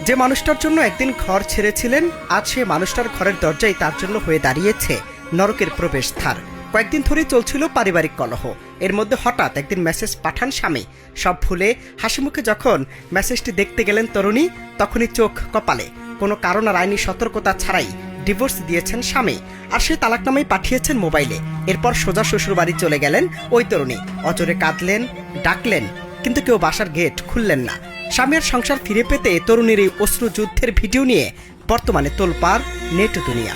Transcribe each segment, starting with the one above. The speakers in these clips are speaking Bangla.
যে মানুষটার জন্য একদিন ঘর ছেড়েছিলেন, আজ সে মানুষটার ঘরের দরজাই তার জন্য হয়ে দাঁড়িয়েছে নরকের প্রবেশদ্বার। কয়েকদিন ধরেই চলছিল পারিবারিক কলহ। এর মধ্যে হঠাৎ একদিন মেসেজ পাঠান স্বামী। সব ভুলে হাসি মুখে যখন মেসেজটি দেখতে গেলেন তরুণী, তখনই চোখ কপালে। কোনো কারণ আর আইনি সতর্কতা ছাড়াই ডিভোর্স দিয়েছেন স্বামী, আর সে তালাকনামাই পাঠিয়েছেন মোবাইলে। এরপর সোজা শ্বশুর বাড়ি চলে গেলেন ওই তরুণী। অজরে কাঁদলেন, ডাকলেন, কিন্তু কেউ বাসার গেট খুললেন না। স্বামীর সংসার ফিরে পেতে তরুণীর এই অশ্রু যুদ্ধের ভিডিও নিয়ে বর্তমানে তোলপাড় নেট দুনিয়া।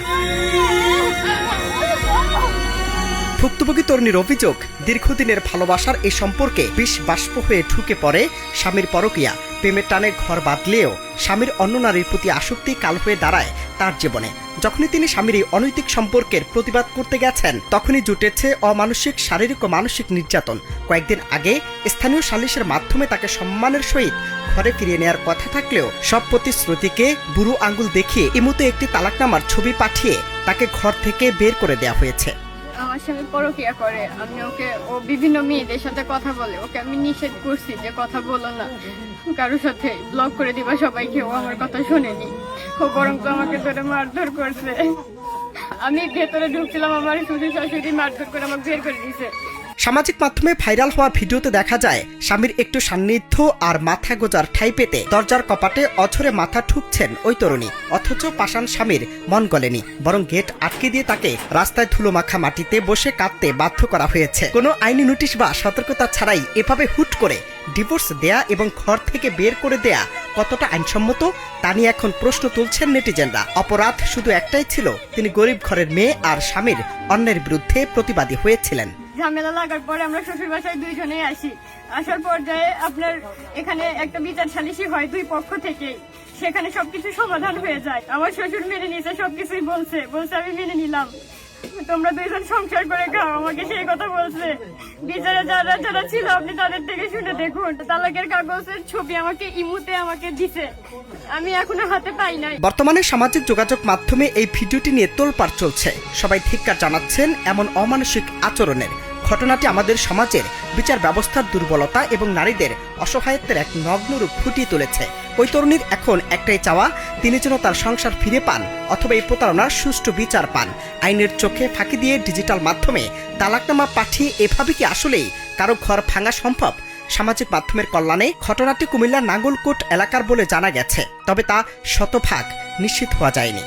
ভুক্তভোগী তরুণীর অভিযোগ, দীর্ঘদিনের ভালোবাসার এই সম্পর্কে বিষ বাষ্প হয়ে ঢুকে পড়ে স্বামীর পরকীয়া। প্রেমের টানে ঘর বাঁধলেও স্বামীর অন্য নারীর প্রতি আসক্তি কাল হয়ে দাঁড়ায় তার জীবনে। যখনই তিনি স্বামীর এই অনৈতিক সম্পর্কের প্রতিবাদ করতে গেছেন, তখনই জুটেছে অমানসিক শারীরিক ও মানসিক নির্যাতন। কয়েকদিন আগে স্থানীয় সালিশের মাধ্যমে তাকে সম্মানের সহিত ঘরে ফিরিয়ে নেওয়ার কথা থাকলেও সব প্রতিশ্রুতিকে বুড়ো আঙ্গুল দেখিয়ে ইমুতে একটি তালাকনামার ছবি পাঠিয়ে তাকে ঘর থেকে বের করে দেওয়া হয়েছে। আমার স্বামী পরকীয়া করে, আমি ও বিভিন্ন মেয়েদের সাথে কথা বলে, ওকে আমি নিষেধ করছি যে কথা বলো না, কারোর সাথে ব্লক করে দিবা সবাইকে। ও আমার কথা শোনেনি, ও বরং তো আমাকে ধরে মারধর করছে। আমি ভেতরে ঢুকছিলাম, আমার শ্বশুর শাশুড়ি মারধর করে আমাকে বের করে দিয়েছে। সামাজিক মাধ্যমে ভাইরাল হওয়া ভিডিওতে দেখা যায় স্বামীর একটু সান্নিধ্য আর মাথা গোজার ঠাঁই পেতে দরজার কপাটে অঝরে মাথা ঠুকছেন ওই তরুণী। অথচ পাষাণ স্বামীর মন গলেনি, বরং গেট আটকে দিয়ে তাকে রাস্তায় ধুলো মাখা মাটিতে বসে কাঁদতে বাধ্য করা হয়েছে। কোনো আইনি নোটিশ বা সতর্কতা ছাড়াই এভাবে হুট করে ডিভোর্স দেয়া এবং ঘর থেকে বের করে দেয়া কতটা আইনসম্মত তা নিয়ে এখন প্রশ্ন তুলছেন নেটিজেনরা। অপরাধ শুধু একটাই ছিল, তিনি গরিব ঘরের মেয়ে আর স্বামীর অন্যের বিরুদ্ধে প্রতিবাদী হয়েছিলেন। ঝামেলা লাগার পরে আমরা শ্বশুর বাসায় দুইজনেই আসি। আসার পর্যায়ে আপনার এখানে একটা বিচার সালিশি হয় দুই পক্ষ থেকে, সেখানে সবকিছু সমাধান হয়ে যায়। আমার শ্বশুর মেনে নিয়েছে, সবকিছুই বলছে আমি মেনে নিলাম, তোমরা দুইজন সংসার করে খাও, আমাকে সেই কথা বলছে। বিচারে যারা ছিল আপনি তাদের থেকে শুনে দেখুন, তালাকের কাগজের ছবি আমাকে ইমুতে আমাকে দিছে, আমি এখনো হাতে পাই নাই। বর্তমানে সামাজিক যোগাযোগ মাধ্যমে এই ভিডিওটি নিয়ে তোলপাড় চলছে। সবাই ধিক্কার জানাচ্ছেন এমন অমানসিক আচরণের। ঘটনাটি আমাদের সমাজের বিচার ব্যবস্থার দুর্বলতা এবং নারীদের অসহায়ত্বের এক নগ্ন রূপ ফুটিয়ে তুলেছে। ওই তরুণীর এখন একটাই চাওয়া, তিনি যেন তার সংসার ফিরে পান অথবা এই প্রতারণার সুষ্ঠু বিচার পান। আইনের চোখে ফাঁকি দিয়ে ডিজিটাল মাধ্যমে তালাকনামা পাঠিয়ে এভাবে কি আসলেই কারো ঘর ভাঙা সম্ভব? সামাজিক মাধ্যমের কল্যাণে ঘটনাটি কুমিল্লার নাঙ্গলকোট এলাকার বলে জানা গেছে, তবে তা শতভাগ নিশ্চিত হওয়া যায়নি।